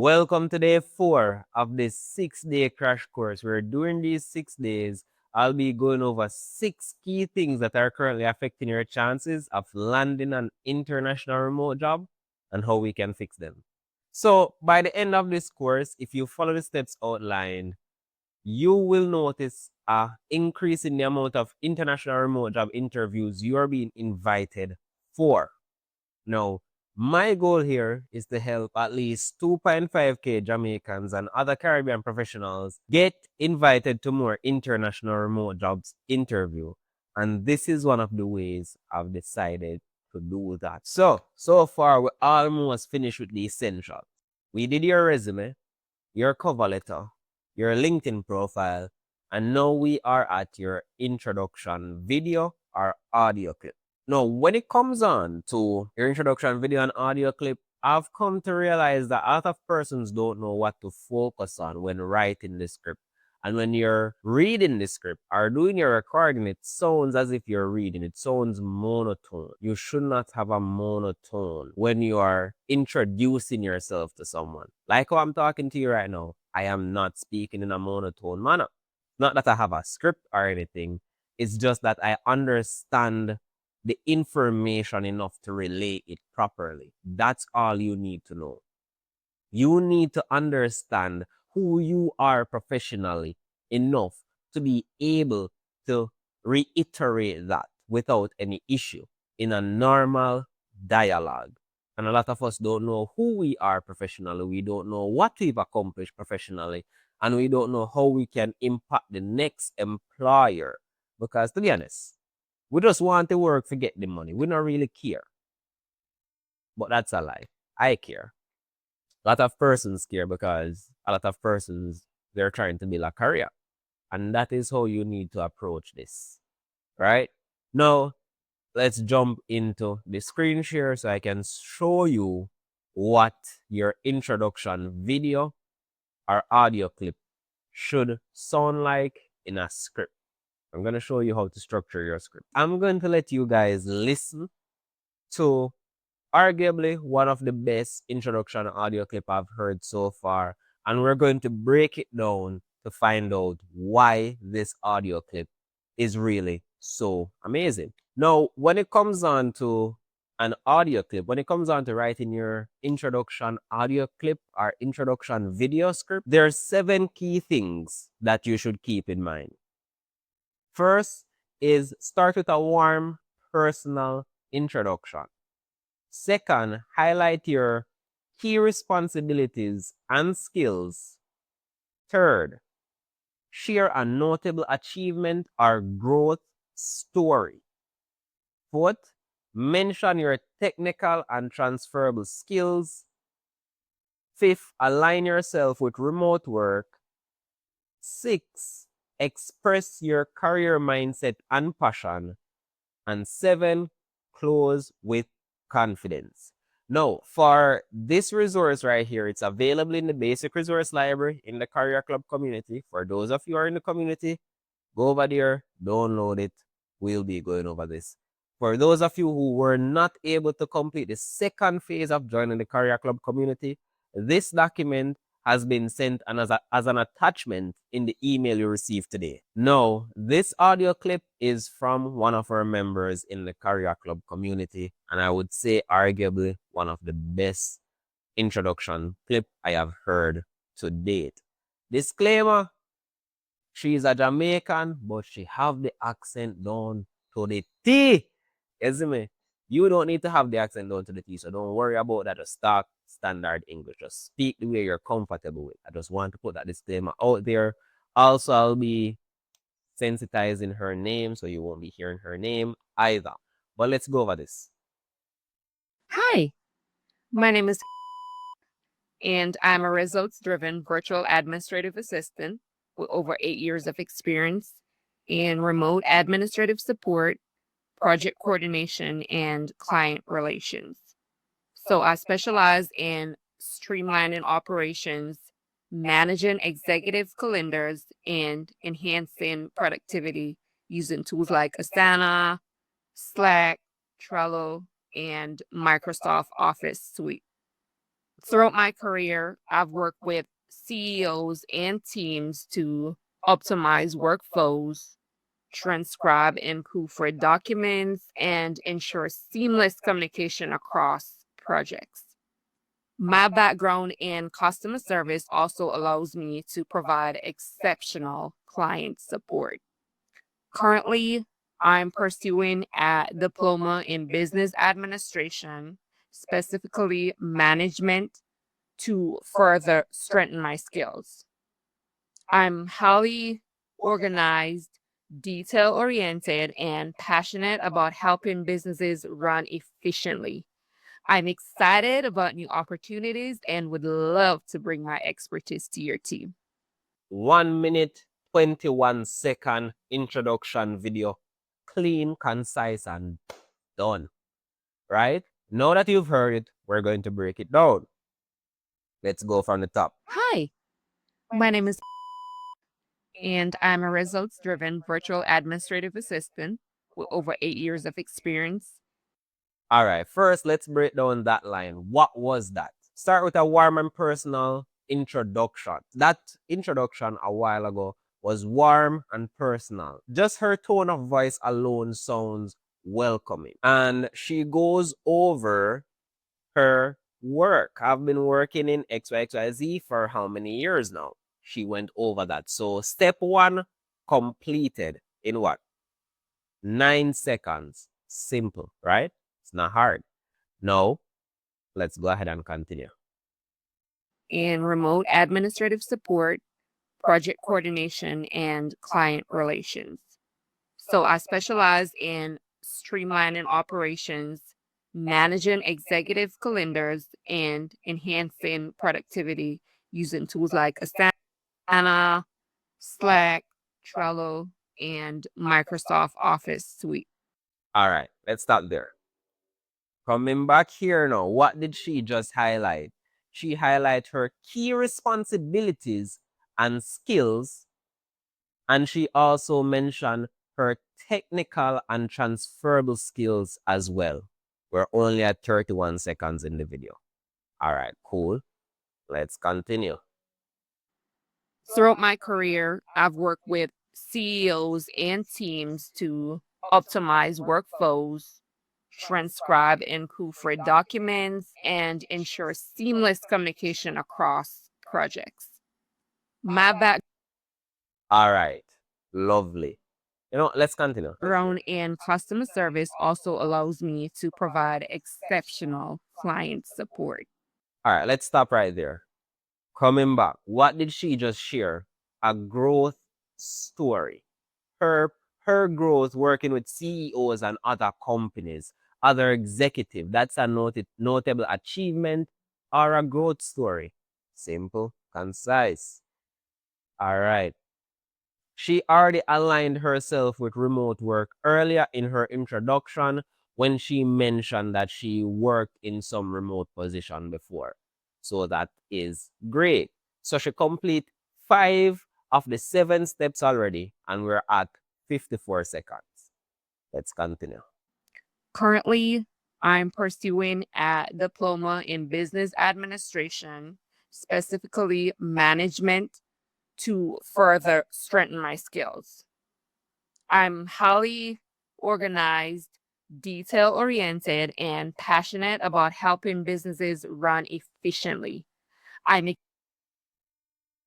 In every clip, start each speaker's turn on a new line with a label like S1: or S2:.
S1: Welcome to day 4 of this 6-day crash course. Where during these 6 days, I'll be going over 6 key things that are currently affecting your chances of landing an international remote job and how we can fix them. So, by the end of this course, if you follow the steps outlined, you will notice a increase in the amount of international remote job interviews you are being invited for. Now, my goal here is to help at least 2.5k Jamaicans and other Caribbean professionals get invited to more international remote jobs interview. And this is one of the ways I've decided to do that. So far, we're almost finished with the essentials. We did your resume, your cover letter, your LinkedIn profile, and now we are at your introduction video or audio clip. Now, when it comes on to your introduction video and audio clip, I've come to realize that a lot of persons don't know what to focus on when writing the script. And when you're reading the script or doing your recording, it sounds as if you're reading. It sounds monotone. You should not have a monotone when you are introducing yourself to someone. Like how I'm talking to you right now, I am not speaking in a monotone manner. Not that I have a script or anything. It's just that I understand the information enough to relay it properly. That's all you need to know. You need to understand who you are professionally enough to be able to reiterate that without any issue in a normal dialogue. And a lot of us don't know who we are professionally. We don't know what we've accomplished professionally. And we don't know how we can impact the next employer. Because to be honest, we just want to work to get the money. We don't really care. But that's a lie. I care. A lot of persons care because a lot of persons, they're trying to build a career. And that is how you need to approach this. Right? Now, let's jump into the screen share so I can show you what your introduction video or audio clip should sound like in a script. I'm going to show you how to structure your script. I'm going to let you guys listen to arguably one of the best introduction audio clip I've heard so far. And we're going to break it down to find out why this audio clip is really so amazing. Now, when it comes on to an audio clip, when it comes on to writing your introduction audio clip or introduction video script, there are 7 key things that you should keep in mind. First is start with a warm, personal introduction. Second, highlight your key responsibilities and skills. Third, share a notable achievement or growth story. Fourth, mention your technical and transferable skills. Fifth, align yourself with remote work. 6, express your career mindset and passion. And 7, close with confidence. Now, for this resource right here, it's available in the basic resource library in the Career Club community. For those of you who are in the community, go over there, download it. We'll be going over this. For those of you who were not able to complete the second phase of joining the Career Club community, this document has been sent as an attachment in the email you received today. Now, this audio clip is from one of our members in the Career Club community, and I would say arguably one of the best introduction clip I have heard to date. Disclaimer, she's a Jamaican, but she have the accent down to the T. You see me? You don't need to have the accent down to the T, so don't worry about that. Just talk standard English. Just speak the way you're comfortable with. I just want to put that disclaimer out there. Also, I'll be sensitizing her name, so you won't be hearing her name either. But let's go over this.
S2: Hi, my name is, and I'm a results-driven virtual administrative assistant with over 8 years of experience in remote administrative support, project coordination, and client relations. So I specialize in streamlining operations, managing executive calendars, and enhancing productivity using tools like Asana, Slack, Trello, and Microsoft Office Suite. Throughout my career, I've worked with CEOs and teams to optimize workflows, transcribe and proofread documents, and ensure seamless communication across projects. My background in customer service also allows me to provide exceptional client support. Currently, I'm pursuing a diploma in business administration, specifically management, to further strengthen my skills. I'm highly organized, detail oriented, and passionate about helping businesses run efficiently. I'm excited about new opportunities and would love to bring my expertise to your team.
S1: 1 minute, 21-second introduction video. Clean, concise, and done. Right? Now that you've heard it, we're going to break it down. Let's go from the top.
S2: Hi, my name is and I'm a results driven virtual administrative assistant with over 8 years of experience.
S1: All right, first, let's break down that line. What was that? Start with a warm and personal introduction. That introduction a while ago was warm and personal. Just her tone of voice alone sounds welcoming. And she goes over her work. I've been working in XYXYZ for how many years now? She went over that. So, step one completed in what? 9 seconds. Simple, right? It's not hard. Now, let's go ahead and continue.
S2: In remote administrative support, project coordination, and client relations. So I specialize in streamlining operations, managing executive calendars, and enhancing productivity using tools like Asana, Slack, Trello, and Microsoft Office Suite.
S1: All right, let's stop there. Coming back here now, what did she just highlight? She highlight her key responsibilities and skills, and she also mentioned her technical and transferable skills as well. We're only at 31 seconds in the video. All right, cool. Let's continue.
S2: Throughout my career, I've worked with CEOs and teams to optimize workflows, transcribe and proofread documents, and ensure seamless communication across projects. My
S1: All right, lovely. Let's continue.
S2: background in customer service also allows me to provide exceptional client support.
S1: All right, let's stop right there. Coming back, what did she just share? A growth story. Her growth working with CEOs and other companies, other executive. That's a notable achievement or a growth story. Simple, concise. All right. She already aligned herself with remote work earlier in her introduction when she mentioned that she worked in some remote position before. So that is great. So she complete 5 of the 7 steps already, and we're at 54 seconds. Let's continue.
S2: Currently, I'm pursuing a diploma in business administration, specifically management, to further strengthen my skills. I'm highly organized, detail oriented, and passionate about helping businesses run efficiently. I'm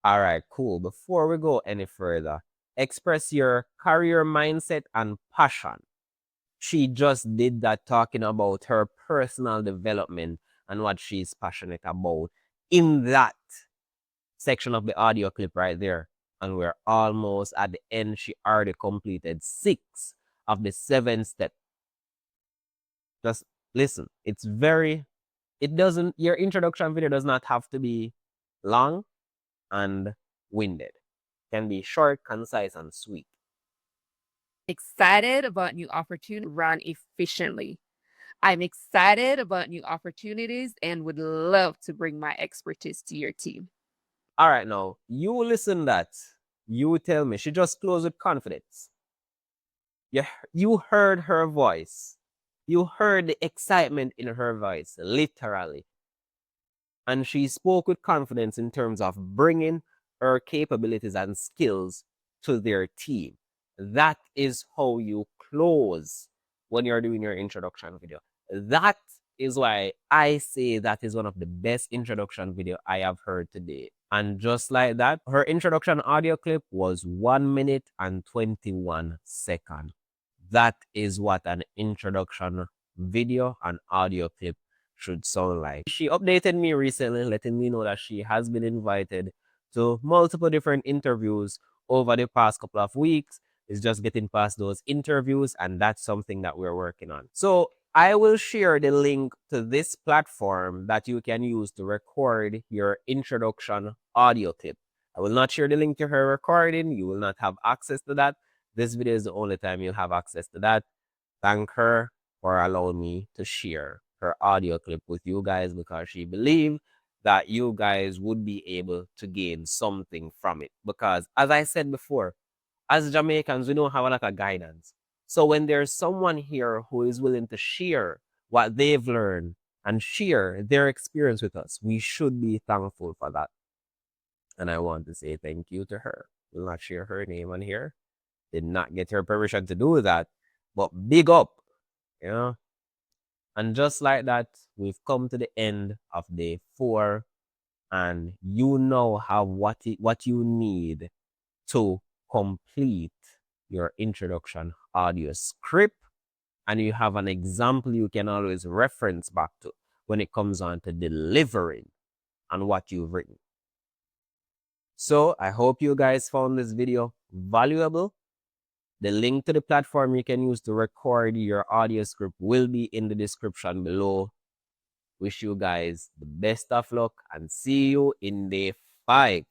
S1: All right, cool. Before we go any further, express your career mindset and passion. She just did that talking about her personal development and what she's passionate about in that section of the audio clip right there. And we're almost at the end. She already completed 6 of the 7 steps. Just listen. Your introduction video does not have to be long and winded. It can be short, concise, and sweet.
S2: excited about new opportunities to run efficiently. I'm excited about new opportunities and would love to bring my expertise to your team.
S1: All right, now you listen that. You tell me. She just closed with confidence. You heard her voice. You heard the excitement in her voice, literally. And she spoke with confidence in terms of bringing her capabilities and skills to their team. That is how you close when you're doing your introduction video. That is why I say that is one of the best introduction video I have heard today. And just like that, her introduction audio clip was 1 minute and 21 seconds. That is what an introduction video and audio clip should sound like. She updated me recently, letting me know that she has been invited to multiple different interviews over the past couple of weeks. It's just getting past those interviews, and that's something that we're working on. So I will share the link to this platform that you can use to record your introduction audio clip. I will not share the link to her recording. You will not have access to that. This video is the only time you'll have access to that. Thank her for allowing me to share her audio clip with you guys because she believed that you guys would be able to gain something from it. Because as I said before, as Jamaicans, we don't have a lot of guidance. So when there's someone here who is willing to share what they've learned and share their experience with us, we should be thankful for that. And I want to say thank you to her. Will not share her name on here. Did not get her permission to do that. But big up, you know. And just like that, we've come to the end of day 4, and you now have what you need to complete your introduction audio script, and you have an example you can always reference back to when it comes on to delivering on what you've written. So I hope you guys found this video valuable. The link to the platform you can use to record your audio script will be in the description below. Wish you guys the best of luck and see you in day 5.